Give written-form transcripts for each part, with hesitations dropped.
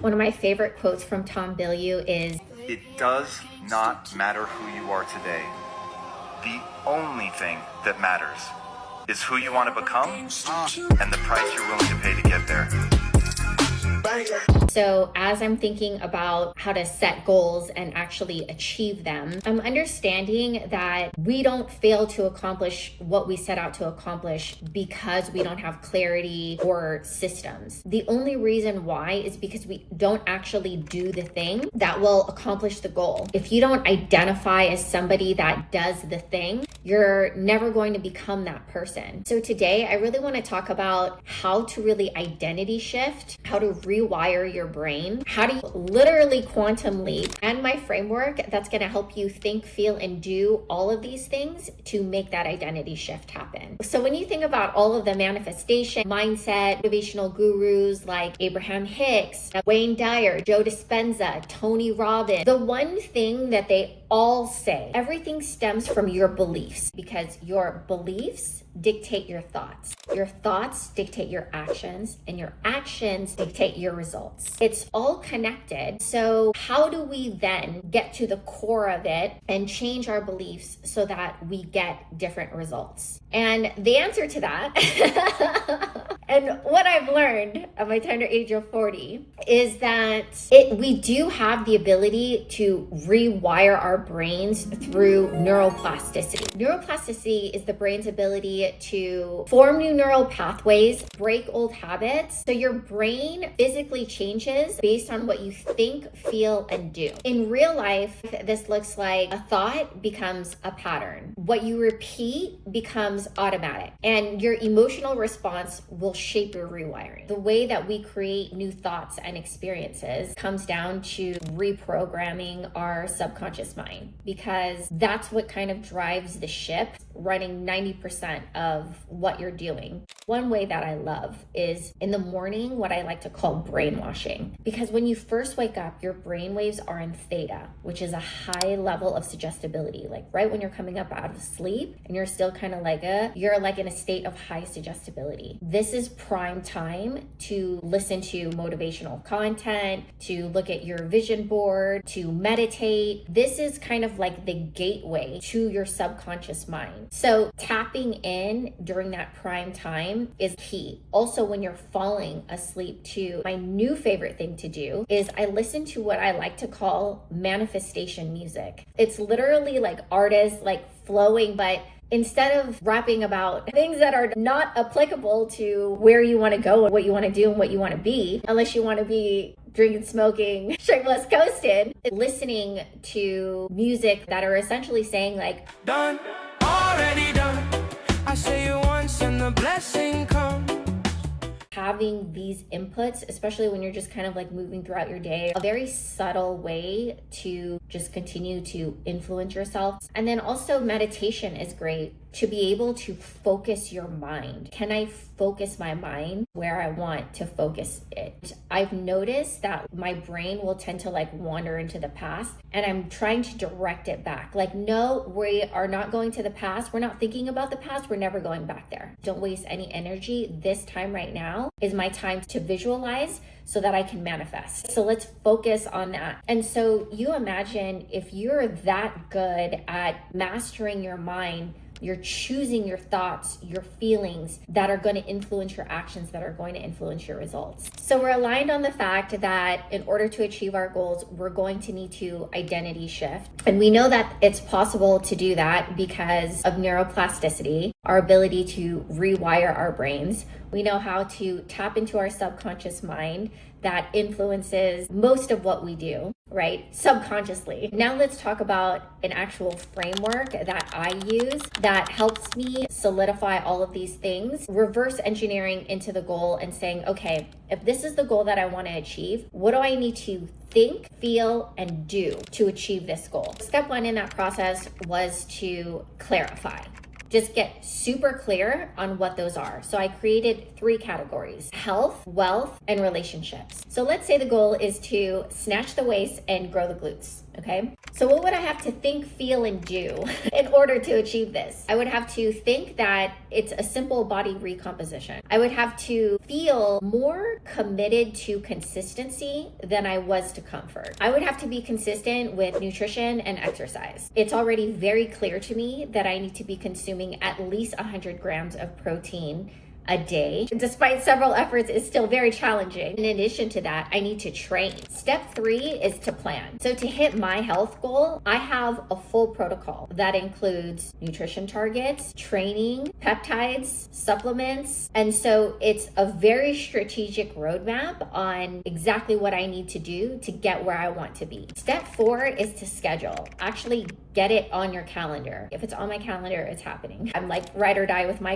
One of my favorite quotes from Tom Billu is, "It does not matter who you are today. The only thing that matters is who you want to become and the price you're willing to pay to get there." So as I'm thinking about how to set goals and actually achieve them, I'm understanding that we don't fail to accomplish what we set out to accomplish because we don't have clarity or systems. The only reason why is because we don't actually do the thing that will accomplish the goal. If you don't identify as somebody that does the thing, you're never going to become that person. So today, I really want to talk about how to really identity shift, how to rewire your brain, how to literally quantum leap, and my framework that's going to help you think, feel, and do all of these things to make that identity shift happen. So when you think about all of the manifestation, mindset, motivational gurus like Abraham Hicks, Wayne Dyer, Joe Dispenza, Tony Robbins, the one thing that they all say, everything stems from your beliefs, because your beliefs dictate your thoughts. Your thoughts dictate your actions, and your actions dictate your results. It's all connected. So how do we then get to the core of it and change our beliefs so that we get different results? And the answer to that and what I've learned at my tender age of 40 is that we do have the ability to rewire our brains through neuroplasticity. Neuroplasticity is the brain's ability to form new neural pathways, break old habits. So your brain physically changes based on what you think, feel, and do. In real life, this looks like a thought becomes a pattern. What you repeat becomes automatic, and your emotional response will shape your rewiring. The way that we create new thoughts and experiences comes down to reprogramming our subconscious mind, because that's what kind of drives the ship running 90% of what you're doing. One way that I love is in the morning, what I like to call brainwashing, because when you first wake up, your brain waves are in theta, which is a high level of suggestibility. Like right when you're coming up out of sleep and you're still kind of like you're like in a state of high suggestibility. This is prime time to listen to motivational content, to look at your vision board, to meditate. This is kind of like the gateway to your subconscious mind. So tapping in during that prime time is key. Also, when you're falling asleep too, my new favorite thing to do is I listen to what I like to call manifestation music. It's literally like artists like flowing, but instead of rapping about things that are not applicable to where you want to go and what you want to do and what you want to be, unless you want to be drinking, smoking, shameless coasting, listening to music that are essentially saying like, done, already done. I say it once and the blessing comes. Having these inputs, especially when you're just kind of like moving throughout your day, a very subtle way to just continue to influence yourself. And then also meditation is great to be able to focus your mind. Can I focus my mind where I want to focus it? I've noticed that my brain will tend to like wander into the past, and I'm trying to direct it back. Like, no, we are not going to the past. We're not thinking about the past. We're never going back there. Don't waste any energy. This time right now is my time to visualize so that I can manifest. So let's focus on that. And so you imagine if you're that good at mastering your mind, you're choosing your thoughts, your feelings that are going to influence your actions, that are going to influence your results. So we're aligned on the fact that in order to achieve our goals, we're going to need to identity shift. And we know that it's possible to do that because of neuroplasticity, our ability to rewire our brains. We know how to tap into our subconscious mind that influences most of what we do, right? Subconsciously. Now let's talk about an actual framework that I use that helps me solidify all of these things, reverse engineering into the goal and saying, okay, if this is the goal that I want to achieve, what do I need to think, feel, and do to achieve this goal? Step one in that process was to clarify. Just get super clear on what those are. So I created 3 categories: health, wealth, and relationships. So let's say the goal is to snatch the waist and grow the glutes, okay? So So what would I have to think, feel, and do in order to achieve this? I would have to think that it's a simple body recomposition. I would have to feel more committed to consistency than I was to comfort. I would have to be consistent with nutrition and exercise. It's already very clear to me that I need to be consuming at least 100 grams of protein a day. Despite several efforts, it's still very challenging. In addition to that, I need to train. Step 3 is to plan. So to hit my health goal, I have a full protocol that includes nutrition targets, training, peptides, supplements. And so it's a very strategic roadmap on exactly what I need to do to get where I want to be. Step 4 is to schedule. Actually get it on your calendar. If it's on my calendar, it's happening. I'm like ride or die with my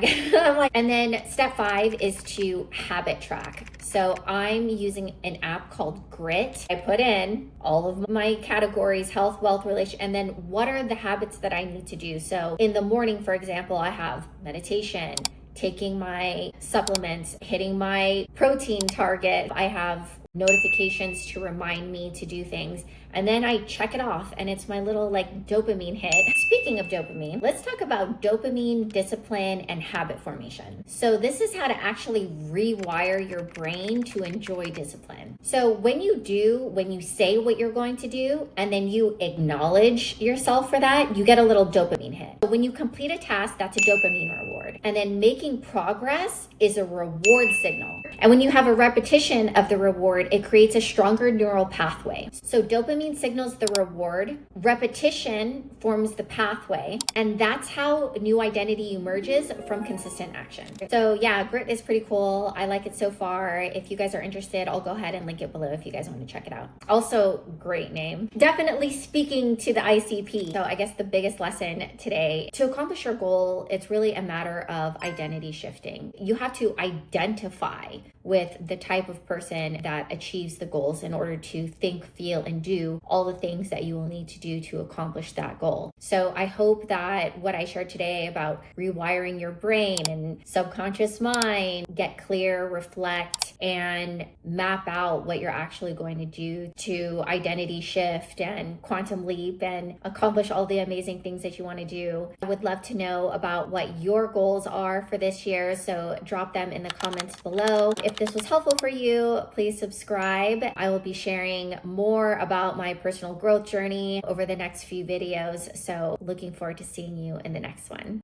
and then step 5 is to habit track. So I'm using an app called Grit. I put in all of my categories, health, wealth, relation, and then what are the habits that I need to do. So in the morning, for example, I have meditation, taking my supplements, hitting my protein target. I have notifications to remind me to do things. And then I check it off and it's my little like dopamine hit. Speaking of dopamine, let's talk about dopamine, discipline, and habit formation. So this is how to actually rewire your brain to enjoy discipline. So when you say what you're going to do and then you acknowledge yourself for that, you get a little dopamine hit. When you complete a task, that's a dopamine reward. And then making progress is a reward signal. And when you have a repetition of the reward, it creates a stronger neural pathway. So dopamine signals the reward, repetition forms the pathway, and that's how new identity emerges from consistent action. So yeah, Grit is pretty cool. I like it so far. If you guys are interested, I'll go ahead and link it below if you guys want to check it out. Also, great name. Definitely speaking to the ICP. So I guess the biggest lesson today, to accomplish your goal, it's really a matter of identity shifting. You have to identify with the type of person that achieves the goals in order to think, feel, and do all the things that you will need to do to accomplish that goal. So I hope that what I shared today about rewiring your brain and subconscious mind, get clear, reflect, and map out what you're actually going to do to identity shift and quantum leap and accomplish all the amazing things that you want to do. I would love to know about what your goals are for this year, so drop them in the comments below. If this was helpful for you, please subscribe. I will be sharing more about my personal growth journey over the next few videos, so looking forward to seeing you in the next one.